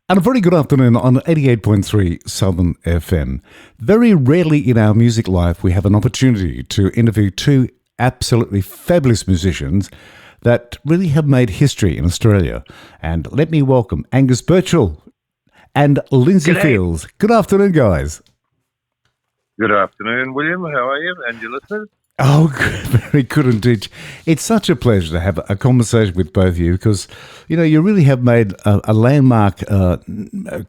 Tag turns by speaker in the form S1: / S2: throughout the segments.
S1: And a very good afternoon on 88.3 Southern FM. Very rarely in our music life we have an opportunity to interview two absolutely fabulous musicians that really have made history in Australia. And let me welcome Angus Birchall and Lindsay Fields. Good afternoon, guys.
S2: Good afternoon, William. How are you? And your listeners?
S1: Oh, very good indeed. It's such a pleasure to have a conversation with both of you because, you really have made a landmark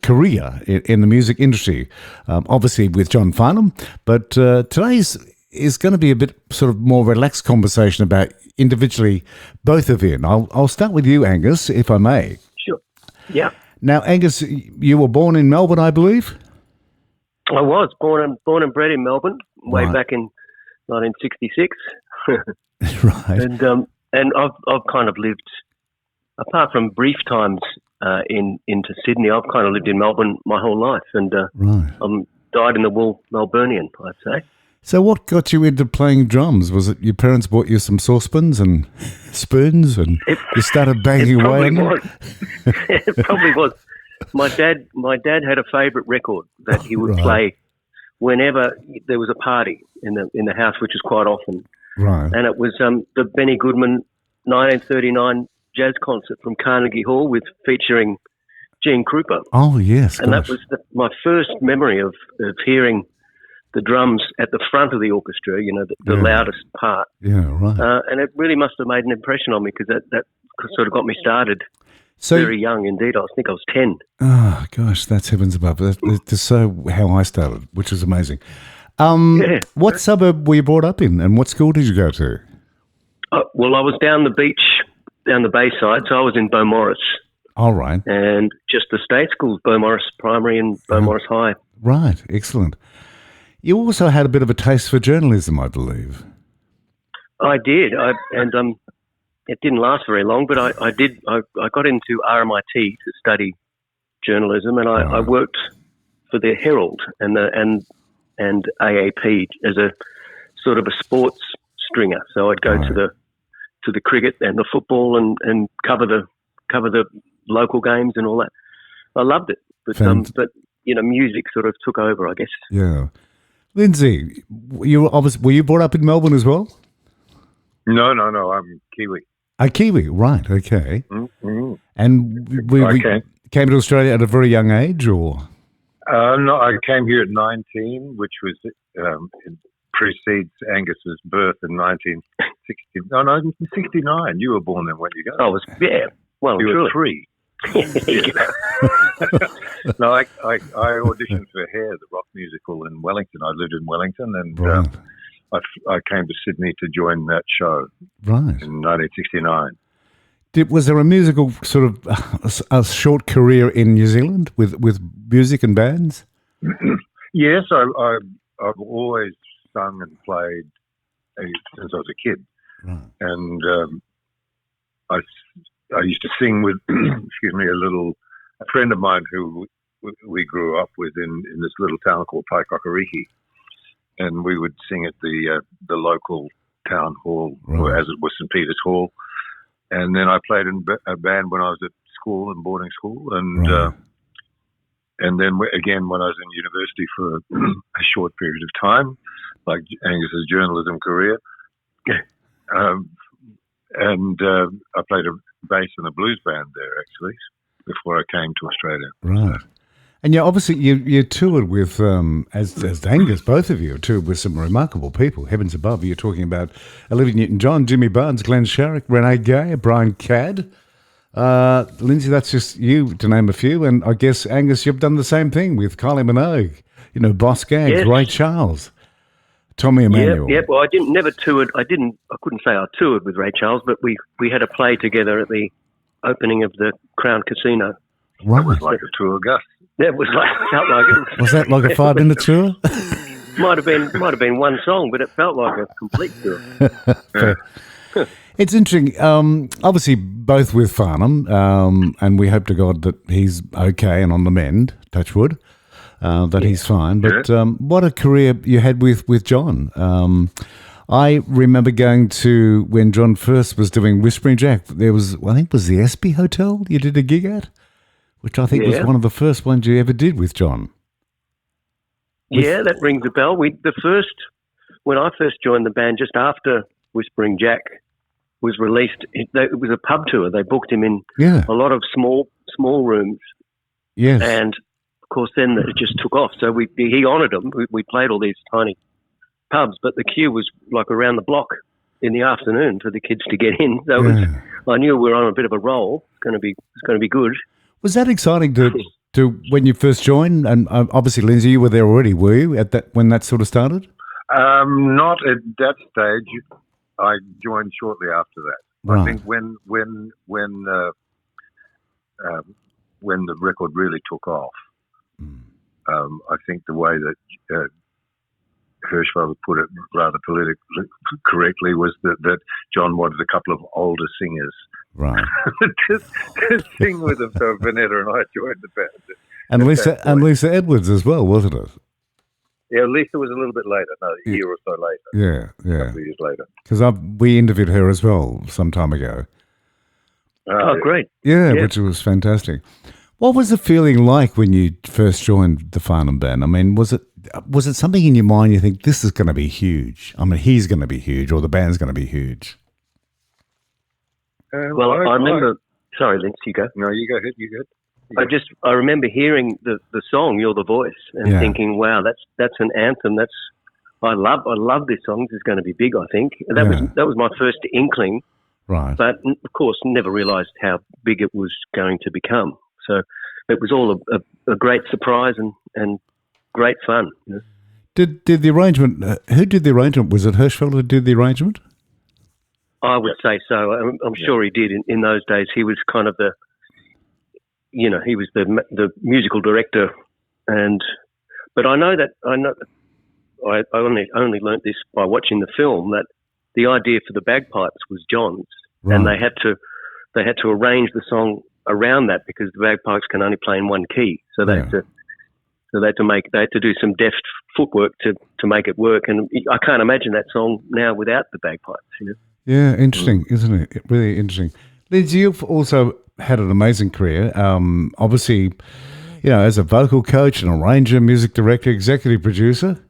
S1: career in the music industry, obviously with John Farnham. But today's is going to be a bit sort of more relaxed conversation about individually both of you. And I'll start with you, Angus, if I may.
S3: Sure. Yeah.
S1: Now, Angus, you were born in Melbourne, I believe?
S3: I was born and bred in Melbourne way back in 1966,
S1: right?
S3: And I've kind of lived, apart from brief times into Sydney, I've kind of lived in Melbourne my whole life, and I'm dyed in the wool Melburnian, I'd say.
S1: So, what got you into playing drums? Was it your parents bought you some saucepans and spoons, and you started banging away on them?
S3: It probably was. My dad had a favourite record that he would play whenever there was a party in the house, which is quite often.
S1: Right.
S3: And it was the Benny Goodman 1939 jazz concert from Carnegie Hall featuring Gene Krupa.
S1: Oh, yes.
S3: And that was my first memory of hearing the drums at the front of the orchestra, the loudest part.
S1: Yeah, right.
S3: And it really must have made an impression on me because that sort of got me started. Very young indeed. I think I was 10.
S1: Oh, gosh, that's heavens above. That's so how I started, which is amazing. What suburb were you brought up in, and what school did you go to?
S3: Well, I was down the beach, down the Bayside, so I was in Beaumaris.
S1: All right.
S3: And just the state schools, Beaumaris Primary and Beaumaris High.
S1: Right, excellent. You also had a bit of a taste for journalism, I believe.
S3: I did, it didn't last very long, but I did. I got into RMIT to study journalism, and I worked for the Herald and AAP as a sort of a sports stringer. So I'd go to the cricket and the football and cover the local games and all that. I loved it, but music sort of took over, I guess.
S1: Yeah, Lindsay, were you brought up in Melbourne as well?
S2: No, I'm Kiwi.
S1: A Kiwi, right, okay.
S2: Mm-hmm.
S1: And we came to Australia at a very young age, or?
S2: No, I came here at 19, which was precedes Angus's birth in 1960. No, 1969. You were born then, weren't you?
S3: I was, well,
S2: you were 3. No, I auditioned for Hair, the rock musical in Wellington. I lived in Wellington, and I came to Sydney to join that show in 1969.
S1: Was there a musical sort of a short career in New Zealand with music and bands?
S2: Yes, I've always sung and played since I was a kid, and I used to sing with a friend of mine who we grew up with in this little town called Paikokariki. And we would sing at the local town hall, or as it was St. Peter's Hall. And then I played in a band when I was at school, in boarding school. And then again when I was in university for a short period of time, like Angus's journalism career. And I played a bass in a blues band there, actually, before I came to Australia.
S1: Right. And obviously you toured with, as Angus, both of you toured with some remarkable people. Heavens above, you're talking about Olivia Newton-John, Jimmy Barnes, Glenn Sharrock, Renee Gay, Brian Cadd. Lindsay, that's just you, to name a few. And I guess, Angus, you've done the same thing with Kylie Minogue, Boss Gags, Ray Charles, Tommy Emmanuel.
S3: Yeah. Well, I never toured. I couldn't say I toured with Ray Charles, but we had a play together at the opening of the Crown Casino.
S1: Right.
S2: It was like a tour, Gus.
S3: That was felt like it.
S1: Was that like a 5-minute tour?
S3: Might have been one song, but it felt like a complete tour.
S1: It's interesting. Obviously, both with Farnham, and we hope to God that he's okay and on the mend. Touch wood, that he's fine. But what a career you had with John. I remember going to when John first was doing Whispering Jack. There was, I think, it was the Espy Hotel you did a gig at. which I think was one of the first ones you ever did with John.
S3: Yeah, that rings a bell. When I first joined the band, just after Whispering Jack was released, it was a pub tour. They booked him in a lot of small rooms.
S1: Yes.
S3: And, of course, then it just took off. So he honoured them. We played all these tiny pubs, but the queue was like around the block in the afternoon for the kids to get in. So I knew we were on a bit of a roll. It's going to be good.
S1: Was that exciting to when you first joined? And obviously, Lindsay, you were there already, were you, when that sort of started?
S2: Not at that stage. I joined shortly after that. Right. I think when the record really took off, I think the way that Hirschfeld put it rather politically correctly was that John wanted a couple of older singers,
S1: right,
S2: to sing with him. So Vanetta and I joined the band.
S1: And Lisa Edwards as well, wasn't it?
S2: Yeah, Lisa was a little bit later, a year or so later.
S1: Yeah.
S2: A couple of years later.
S1: Because we interviewed her as well some time ago.
S3: Oh, great.
S1: Yeah, which was fantastic. What was the feeling like when you first joined the Farnham band? I mean, was it something in your mind you think this is going to be huge? I mean, he's going to be huge, or the band's going to be huge?
S3: Well, I remember. Sorry, Linz, you go.
S2: No, you go ahead. You go.
S3: I remember hearing the song "You're the Voice" and thinking, "Wow, that's an anthem. I love this song. This is going to be big." I think that was my first inkling.
S1: Right.
S3: But of course, never realised how big it was going to become. So it was all a great surprise and great fun. You know?
S1: Did the arrangement? Who did the arrangement? Was it Hirschfeld who did the arrangement?
S3: I would say so. I'm sure he did. In those days, he was kind of he was the musical director, but I know I only learnt this by watching the film, that the idea for the bagpipes was John's, right. And they had to arrange the song around that because the bagpipes can only play in one key, so they had to do some deft footwork to make it work, and I can't imagine that song now without the bagpipes. You know?
S1: Yeah, interesting, isn't it? Really interesting. Liz, you've also had an amazing career. Obviously, as a vocal coach, an arranger, music director, executive producer.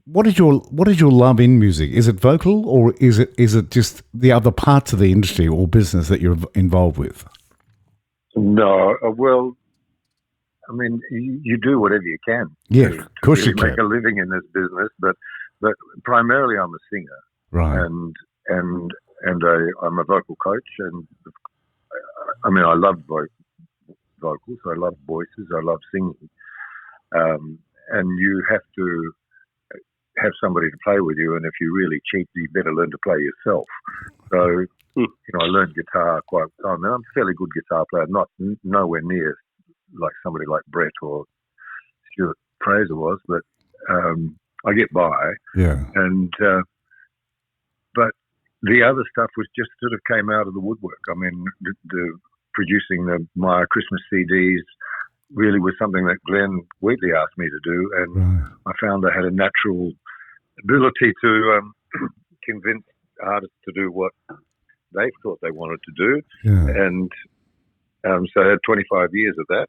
S1: What is your love in music? Is it vocal, or is it just the other parts of the industry or business that you're involved with?
S2: No, well, I mean, you do whatever you can.
S1: Yeah, of course you can.
S2: Make a living in this business, but primarily I'm a singer,
S1: right?
S2: And I'm a vocal coach, and I mean, I love vocals. I love voices. I love singing, and you have to have somebody to play with you, and if you're really cheap, you better learn to play yourself. So, I learned guitar I mean, I'm a fairly good guitar player, nowhere near like somebody like Brett or Stuart Fraser was, but I get by.
S1: Yeah.
S2: And but the other stuff was just sort of came out of the woodwork. I mean, the producing my Christmas CDs really was something that Glenn Wheatley asked me to do, and right. I found I had a natural ability to convince artists to do what they thought they wanted to do, and so I had 25 years of that.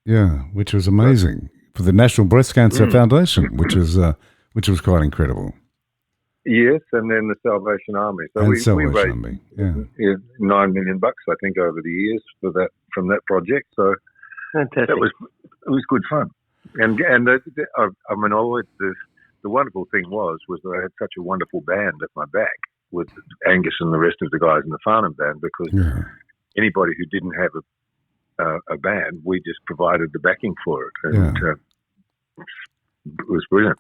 S1: Yeah, which was amazing for the National Breast Cancer Foundation, which was quite incredible.
S2: Yes, and then the Salvation Army. So we raised $9 million, I think, over the years from that project. So
S3: fantastic.
S2: It was good fun, and I mean, always the wonderful thing was that I had such a wonderful band at my back with Angus and the rest of the guys in the Farnham band, because anybody who didn't have a band, we just provided the backing for it, and it was brilliant.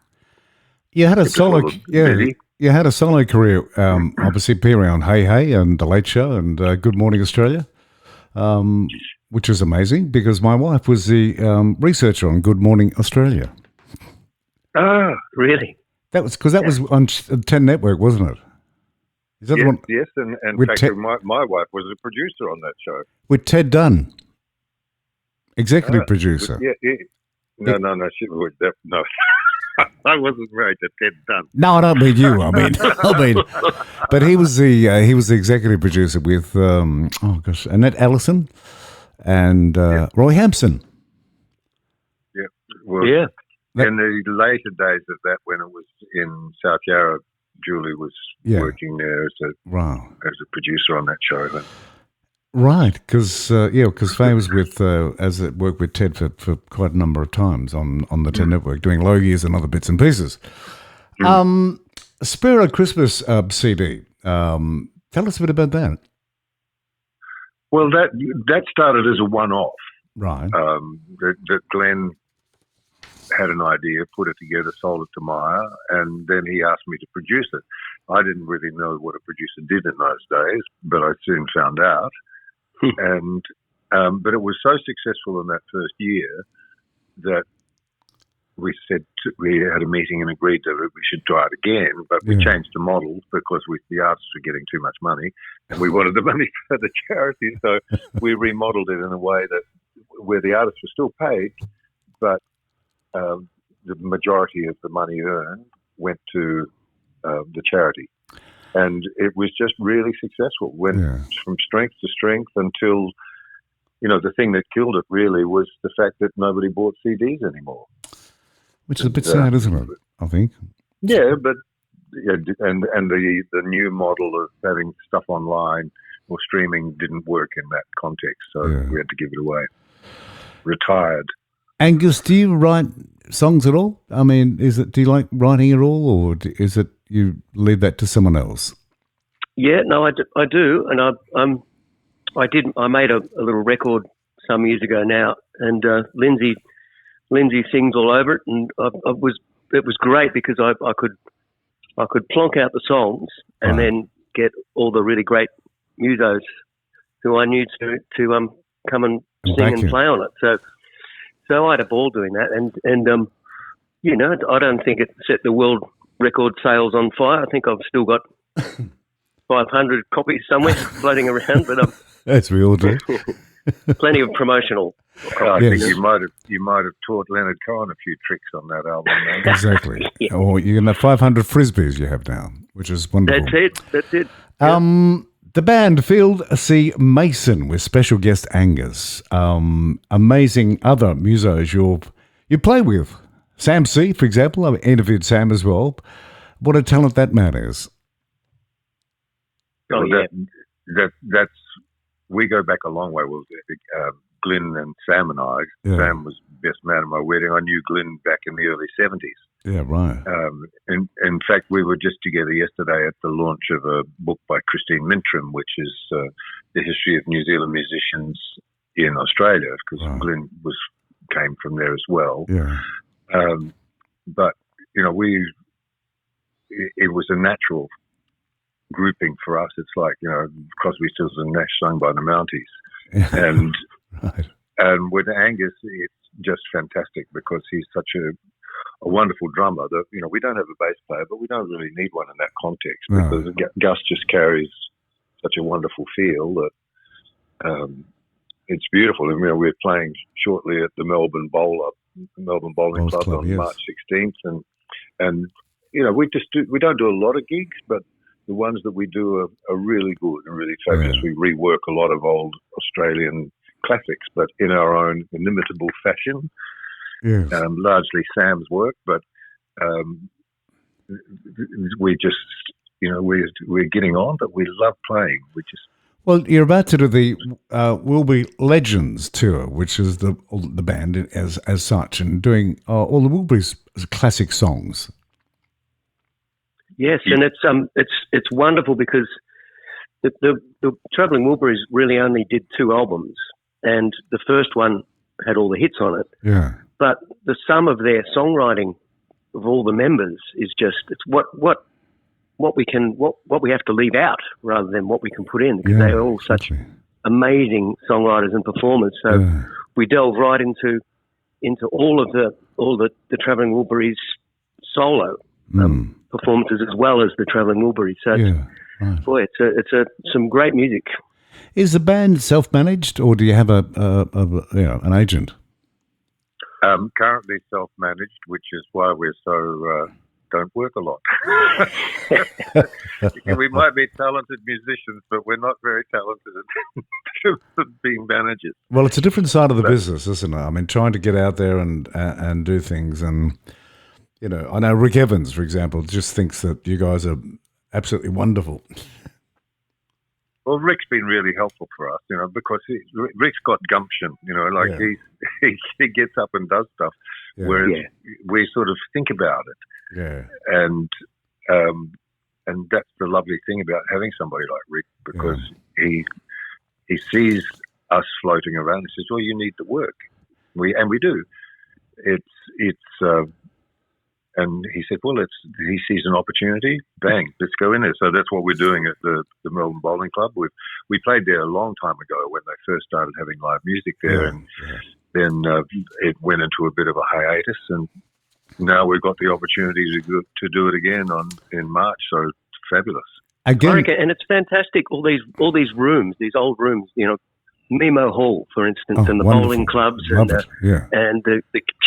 S1: You had a solo, You had a solo career, obviously appearing on Hey Hey and The Late Show and Good Morning Australia, which is amazing because my wife was the researcher on Good Morning Australia.
S3: Oh, really?
S1: That was on 10 Network, wasn't it? Is that
S2: yes,
S1: the one?
S2: Yes, and in fact, my wife was a producer on that show
S1: with Ted Dunn, executive producer.
S2: No, she was no. I wasn't married to Ted Dunn.
S1: No, I don't mean you. I mean, but he was the executive producer with Annette Allison and Roy Hampson.
S2: Yeah. Well,
S3: Yeah.
S2: in the later days of that, when it was in South Yarra, Julie was working there as a producer on that show. Then.
S1: Right, because Faye was worked with Ted for quite a number of times on the Ted Network, doing Logies and other bits and pieces. Spiro Christmas CD. Tell us a bit about that.
S2: Well, that started as a one-off.
S1: Right.
S2: That Glenn had an idea, put it together, sold it to Maya, and then he asked me to produce it. I didn't really know what a producer did in those days, but I soon found out. And but it was so successful in that first year that we had a meeting and agreed that we should try it again, but we changed the model because the artists were getting too much money and we wanted the money for the charity. So we remodeled it in a way that where the artists were still paid, but the majority of the money earned went to the charity. And it was just really successful. Went from strength to strength until, the thing that killed it really was the fact that nobody bought CDs anymore.
S1: Which is a bit sad, isn't it? I think.
S2: Yeah, but and the new model of having stuff online or streaming didn't work in that context, so we had to give it away. Retired.
S1: Angus, do you write songs at all? I mean, do you like writing at all, or is it you leave that to someone else?
S3: Yeah, no, I do, and I made a little record some years ago now, and Lindsay sings all over it, and it was great because I could plonk out the songs and then get all the really great musos who I knew to come and sing and play on it. So I had a ball doing that, and I don't think it set the world record sales on fire. I think I've still got 500 copies somewhere floating around, but
S1: that's we all do.
S3: Plenty of promotional.
S2: I think you might have taught Leonard Cohen a few tricks on that album.
S1: Exactly. Or you're going to have 500 frisbees you have now, which is wonderful.
S3: That's it.
S1: The band Field C. Mason with special guest Angus. Amazing other musos you play with. Sam C, for example. I've interviewed Sam as well. What a talent that man is.
S3: Oh,
S2: that's we go back a long way. Well, Glenn and Sam and I. Yeah. Sam was best man at my wedding. I knew Glenn back in the early 70s.
S1: Yeah, right.
S2: In fact, we were just together yesterday at the launch of a book by Christine Mintrim, which is the history of New Zealand musicians in Australia, because Glenn came from there as well.
S1: Yeah.
S2: But it was a natural grouping for us. It's like Crosby, Stills and Nash sung by the Mounties, and and with Angus, it's just fantastic because he's such a wonderful drummer that we don't have a bass player, but we don't really need one in that context because Gus just carries such a wonderful feel that it's beautiful. And we're playing shortly at the Melbourne Bowling Club on March 16th, and we don't do a lot of gigs, but the ones that we do are really good and really fabulous. We rework a lot of old Australian classics, but in our own inimitable fashion.
S1: Yes.
S2: Largely Sam's work, but we just, we're getting on, but we love playing.
S1: Well, you're about to do the Wilbury Legends Tour, which is the band as such, and doing all the Wilbury's classic songs.
S3: Yes, and it's wonderful because the Travelling Wilburys really only did 2 albums, and the first one had all the hits on it.
S1: Yeah.
S3: But the sum of their songwriting of all the members is just what we have to leave out rather than what we can put in, because they're all such amazing songwriters and performers. So we delve right into all the Travelling Wilburys solo performances as well as the Travelling Wilburys. So boy, it's some great music.
S1: Is the band self-managed, or do you have an agent?
S2: Currently self-managed, which is why we're so don't work a lot. We might be talented musicians, but we're not very talented at being managers.
S1: Well, it's a different side of the business, isn't it? I mean, trying to get out there and do things. And, you know, I know Rick Evans, for example, just thinks that you guys are absolutely wonderful.
S2: Well, Rick's been really helpful for us, you know, because Rick's got gumption, you know, like he gets up and does stuff, whereas we sort of think about it.
S1: Yeah.
S2: And that's the lovely thing about having somebody like Rick, because he sees us floating around and says, well, you need to work. We do. And he said, well, he sees an opportunity, bang, let's go in there. So that's what we're doing at the Melbourne Bowling Club. We played there a long time ago when they first started having live music there, and then it went into a bit of a hiatus, and now we've got the opportunity to do it again in March. So it's fabulous.
S3: Again, and it's fantastic. All these rooms, these old rooms, you know, Memo Hall, for instance, and the
S1: wonderful.
S3: bowling clubs,
S1: and
S3: the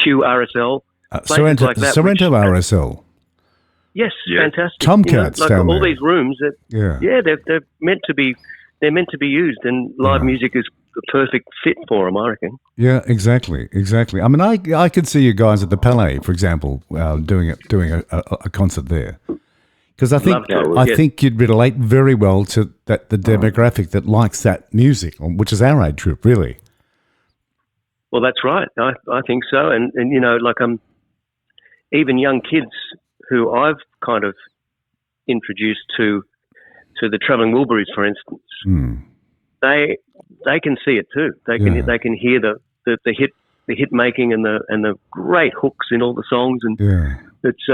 S3: QRSL.
S1: Sorrento RSL.
S3: Yes, fantastic.
S1: Tomcats,
S3: like
S1: down
S3: all
S1: there.
S3: These rooms. They're meant to be. They're meant to be used, and live music is the perfect fit for them, I reckon.
S1: Yeah, exactly. I mean, I could see you guys at the Palais, for example, doing a concert there, because I think you'd relate very well to the demographic that likes that music, which is our age group, really.
S3: Well, that's right. I think so, and you know, like even young kids who I've kind of introduced to the Travelling Wilburys, for instance, they can see it too. They can hear the hit making and the great hooks in all the songs, and it's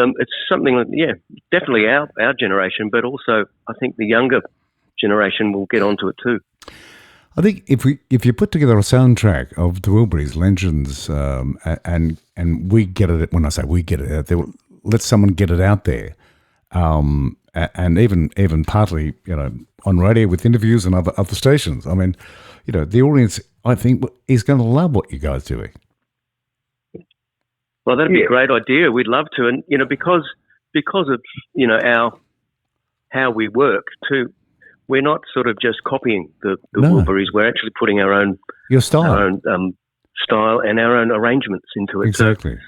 S3: something that definitely our generation, but also I think the younger generation will get onto it too.
S1: I think if you put together a soundtrack of the Wilbury's Legends, and we get it, when I say we get it out there, let someone get it out there, and even partly, you know, on radio with interviews and other stations. I mean, you know, the audience, I think, is going to love what you guys are doing.
S3: Well, that'd be a great idea. We'd love to, and you know, because of, you know, how we work too. We're not sort of just copying the Wilburys. We're actually putting our own style and our own arrangements into it.
S1: Exactly.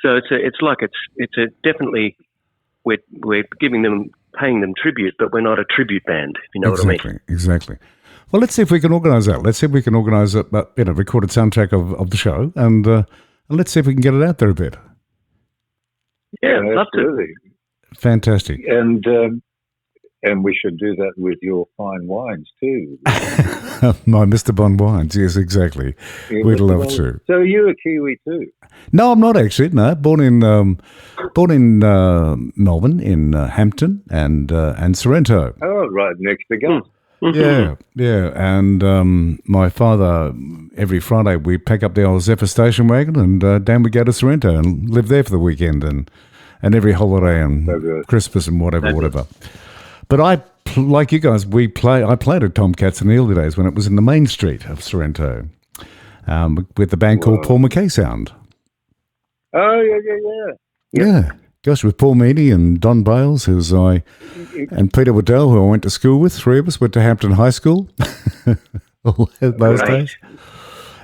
S3: So it's definitely we're paying them tribute, but we're not a tribute band. If you know what I mean?
S1: Exactly. Well, let's see if we can organise that. Let's see if we can organise a recorded soundtrack of the show, and let's see if we can get it out there a bit.
S3: Yeah, love to.
S1: Fantastic.
S2: And we should do that with your fine wines too.
S1: My Mr. Bond wines, yes, exactly. Yeah, we'd love to.
S2: So you're a Kiwi too?
S1: No, I'm not actually. No, born in Melbourne, in Hampton and Sorrento.
S2: Oh, right next to Gus.
S1: Yeah. And my father, every Friday, we pack up the old Zephyr station wagon and down we go to Sorrento and live there for the weekend and every holiday and Christmas and whatever. But like you guys, I played at Tomcats in the early days when it was in the main street of Sorrento, with the band called Paul McKay Sound.
S2: Oh,
S1: yeah. Gosh, with Paul Meany and Don Bales, and Peter Waddell, who I went to school with. Three of us went to Hampton High School. All those days.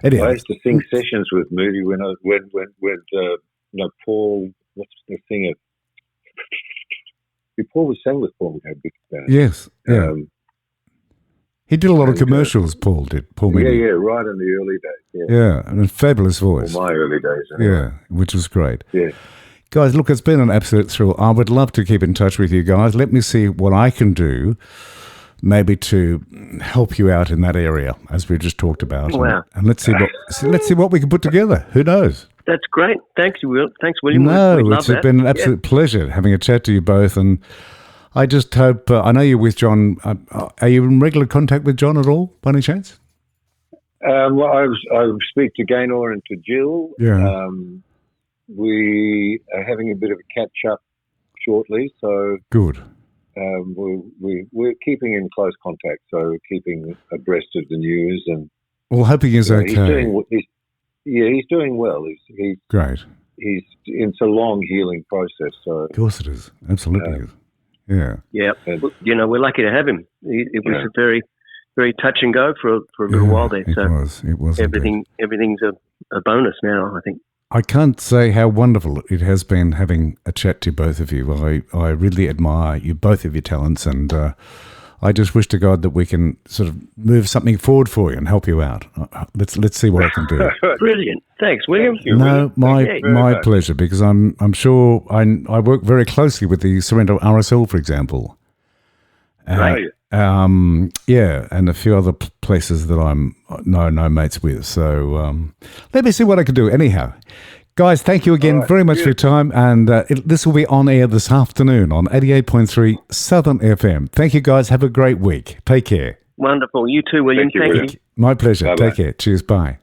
S1: Anyway.
S2: I used to sing sessions with Moody when Paul, what's the singer? Paul was sang with Paul McKay big band.
S1: Yes, yeah. He did a lot of commercials, Paul did. Paul Meany.
S2: Yeah, right in the early days.
S1: Yeah, and a fabulous voice.
S2: Well, my early days. Anyway.
S1: Yeah, which was great.
S2: Yeah.
S1: Guys, look, it's been an absolute thrill. I would love to keep in touch with you guys. Let me see what I can do, maybe to help you out in that area, as we just talked about.
S3: Wow.
S1: And let's see what we can put together. Who knows?
S3: That's great. Thanks, Will. Thanks, William.
S1: No, it's been an absolute pleasure having a chat to you both. And I just hope, I know you're with John. Are you in regular contact with John at all, by any chance?
S2: Well, I speak to Gaynor and to Jill.
S1: Yeah.
S2: We are having a bit of a catch-up shortly. So
S1: good.
S2: We're keeping in close contact, so keeping abreast of the news. And
S1: well, hoping he's okay.
S2: He's doing well. He's
S1: great.
S2: it's a long healing process. So
S1: Of course it is. Absolutely is. Yeah.
S3: Yeah, we're lucky to have him. It was a very, very touch and go for a little while there.
S1: It was.
S3: Everything's a bonus now, I think.
S1: I can't say how wonderful it has been having a chat to both of you. I really admire you, both of your talents, and I just wish to God that we can sort of move something forward for you and help you out. Let's see what I can do.
S3: Brilliant. Thanks, William.
S1: No, my pleasure, because I'm sure I work very closely with the Sorrento RSL, for example.
S3: Right.
S1: And a few other places that I'm no mates with. So let me see what I can do. Anyhow, guys, thank you again very much for your time. And this will be on air this afternoon on 88.3 Southern FM. Thank you, guys. Have a great week. Take care.
S3: Wonderful. You too, William. Thank you.
S1: My pleasure.
S2: Bye-bye.
S1: Take care. Cheers. Bye.